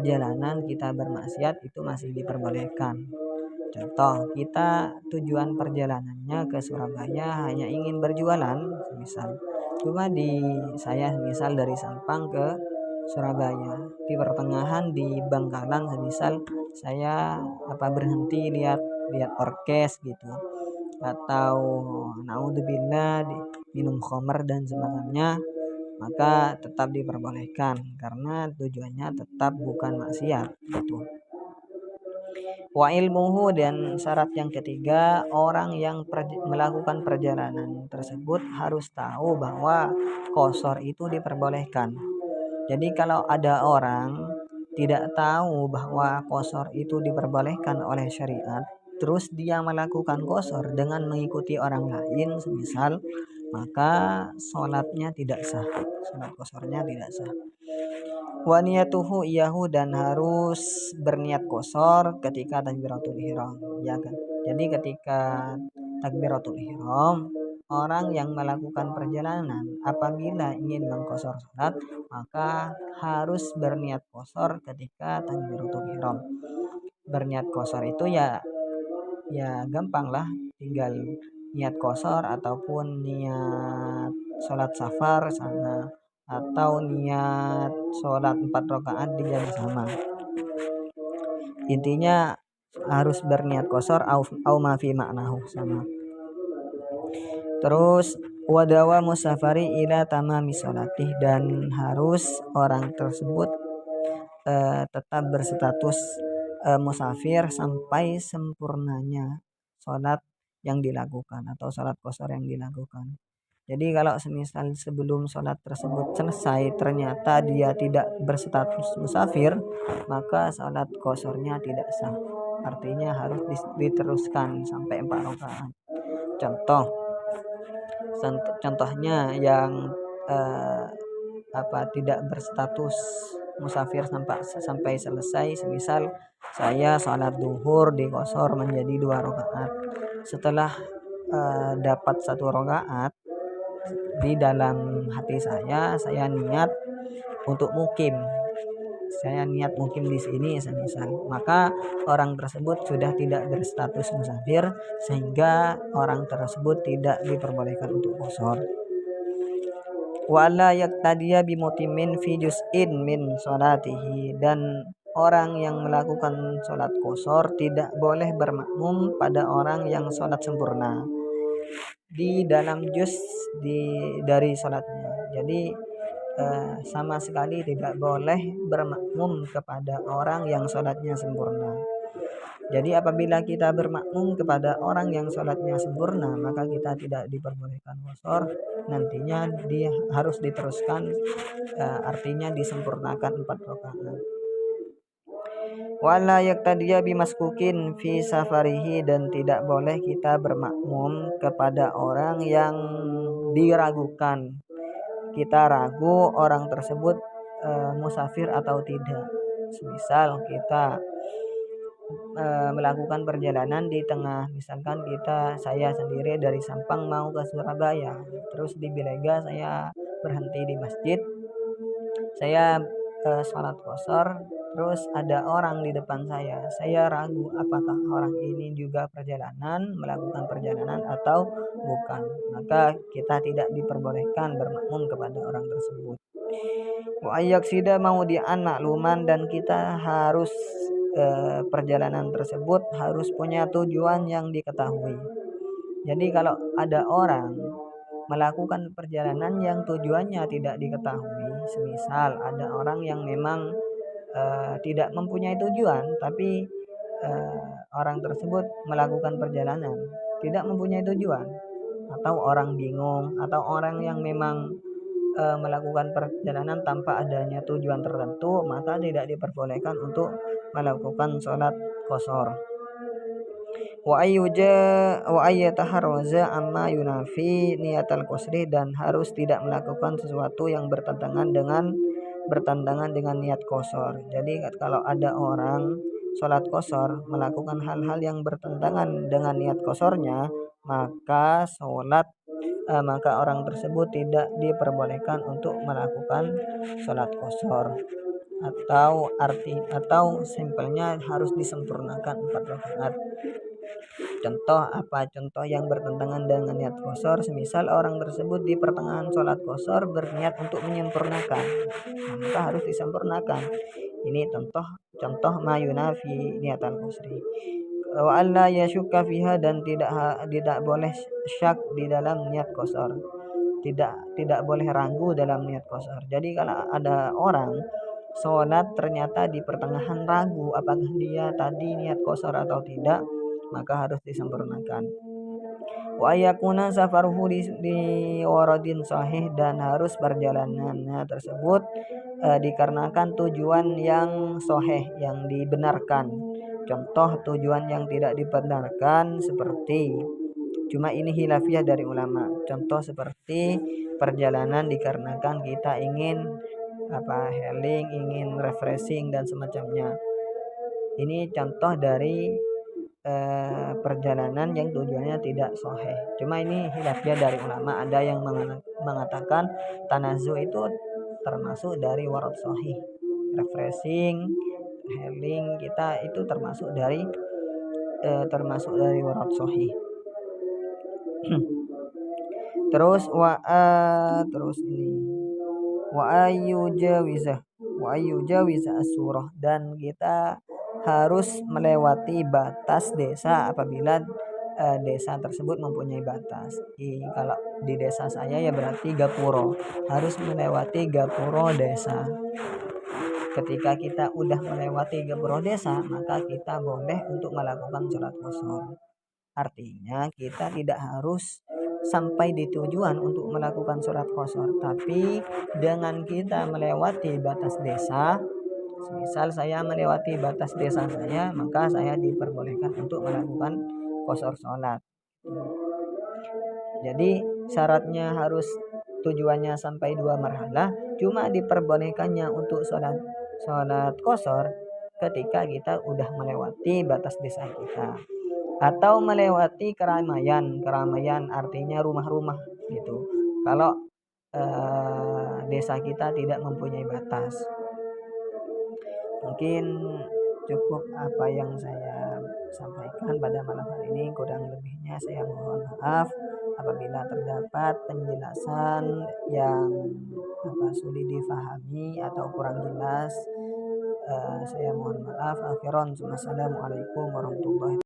perjalanan kita bermaksiat itu masih diperbolehkan. Contoh, kita tujuan perjalanannya ke Surabaya hanya ingin berjualan, misal. Cuma saya misal dari Sampang ke Surabaya, di pertengahan di Bangkalan semisal saya berhenti lihat lihat orkes gitu, atau naudzubillah minum khamr dan semacamnya, maka tetap diperbolehkan karena tujuannya tetap bukan maksiat gitu. Wa ilmuhu, dan syarat yang ketiga, orang yang melakukan perjalanan tersebut harus tahu bahwa qashar itu diperbolehkan. Jadi kalau ada orang tidak tahu bahwa qashar itu diperbolehkan oleh syariat, terus dia melakukan qashar dengan mengikuti orang lain semisal, maka sholatnya tidak sah, sholat qasharnya tidak sah. Wa niyatuhu iyahu, dan harus berniat qashar ketika takbiratul ihram, ya kan. Jadi ketika takbiratul ihram, orang yang melakukan perjalanan apabila ingin mengqashar salat, maka harus berniat qashar ketika takbiratul ihram. Berniat qashar itu ya gampang lah, tinggal niat qashar ataupun niat sholat safar sana, atau niat sholat 4 rakaat di jam sama. Intinya harus berniat qashar au ma fi ma'nahu sama. Terus wadawa musafari ila tamami sholatih, dan harus orang tersebut tetap berstatus musafir sampai sempurnanya sholat yang dilakukan atau sholat qashar yang dilakukan. Jadi kalau semisal sebelum sholat tersebut selesai ternyata dia tidak berstatus musafir, maka sholat qasharnya tidak sah. Artinya harus diteruskan sampai 4 rakaat. Contohnya yang tidak berstatus musafir sampai selesai, semisal saya sholat duhur di qashar menjadi 2 rakaat. Setelah dapat 1 rakaat, di dalam hati saya niat untuk mukim. Saya niat mukim di sini semisal, maka orang tersebut sudah tidak berstatus musafir sehingga orang tersebut tidak diperbolehkan untuk qashar. Wala yaqtadiya bimutimin fi juz'in min sholatihi, dan orang yang melakukan sholat qashar tidak boleh bermakmum pada orang yang sholat sempurna di dalam juz dari sholatnya. Jadi sama sekali tidak boleh bermakmum kepada orang yang sholatnya sempurna. Jadi apabila kita bermakmum kepada orang yang sholatnya sempurna, maka kita tidak diperbolehkan qashar. Nantinya dia harus diteruskan, artinya disempurnakan 4 rakaat. Wala yaqtadiya bimaskukin fi safarihi, dan tidak boleh kita bermakmum kepada orang yang diragukan. Kita ragu orang tersebut musafir atau tidak. Misal kita melakukan perjalanan di tengah, misalkan saya sendiri dari Sampang mau ke Surabaya, terus di Bilega saya berhenti di masjid, saya sholat qashar, terus ada orang di depan saya ragu apakah orang ini juga melakukan perjalanan atau bukan, maka kita tidak diperbolehkan bermakmum kepada orang tersebut. Wa ayyaksida maudi'an makluman, dan kita harus perjalanan tersebut harus punya tujuan yang diketahui. Jadi kalau ada orang melakukan perjalanan yang tujuannya tidak diketahui, semisal ada orang yang memang tidak mempunyai tujuan, tapi orang tersebut melakukan perjalanan tidak mempunyai tujuan, atau orang bingung, atau orang yang memang melakukan perjalanan tanpa adanya tujuan tertentu, maka tidak diperbolehkan untuk melakukan sholat qashar. Wa ayyataharraza amma yunafi niyatal qasri, dan harus tidak melakukan sesuatu yang bertentangan dengan niat qashar. Jadi kalau ada orang sholat qashar melakukan hal-hal yang bertentangan dengan niat qasharnya, maka orang tersebut tidak diperbolehkan untuk melakukan sholat qashar. atau simpelnya harus disempurnakan 4 rakaat. Contoh apa? Contoh yang bertentangan dengan niat qashar, semisal orang tersebut di pertengahan sholat qashar berniat untuk menyempurnakan, maka harus disempurnakan. Ini contoh ma yunafi niatan qasri. Wa alla yashukka fiha, dan tidak boleh syak di dalam niat qashar. Tidak boleh ragu dalam niat qashar. Jadi kalau ada orang sholat ternyata di pertengahan ragu apakah dia tadi niat qashar atau tidak, maka harus disempurnakan. Wa yakuna safaruhu di waradin sahih, dan harus perjalanannya tersebut dikarenakan tujuan yang sahih, yang dibenarkan. Contoh tujuan yang tidak dibenarkan seperti, cuma ini khilafiyah dari ulama. Contoh seperti perjalanan dikarenakan kita ingin healing, ingin refreshing dan semacamnya. Ini contoh dari perjalanan yang tujuannya tidak sahih. Cuma ini khilafiyah dari ulama. Ada yang mengatakan tanazu itu termasuk dari warad sahih. Refreshing, healing kita itu termasuk dari warad sahih. Terus ini wa ayyujawiza as-surah, dan kita harus melewati batas desa apabila desa tersebut mempunyai batas. Kalau di desa saya ya berarti gapuro, harus melewati gapuro desa. Ketika kita udah melewati gapuro desa, maka kita boleh untuk melakukan sholat qashar. Artinya kita tidak harus sampai di tujuan untuk melakukan sholat qashar, tapi dengan kita melewati batas desa, misal saya melewati batas desa saya, maka saya diperbolehkan untuk melakukan qashar sholat. Jadi syaratnya harus tujuannya sampai 2 marhalah, cuma diperbolehkannya untuk sholat qashar ketika kita udah melewati batas desa kita, atau melewati keramaian artinya rumah-rumah gitu. Kalau desa kita tidak mempunyai batas. Mungkin cukup apa yang saya sampaikan pada malam hari ini. Kurang lebihnya saya mohon maaf apabila terdapat penjelasan yang sulit difahami atau kurang jelas. Saya mohon maaf. Akhiran, assalamualaikum warahmatullahi wabarakatuh.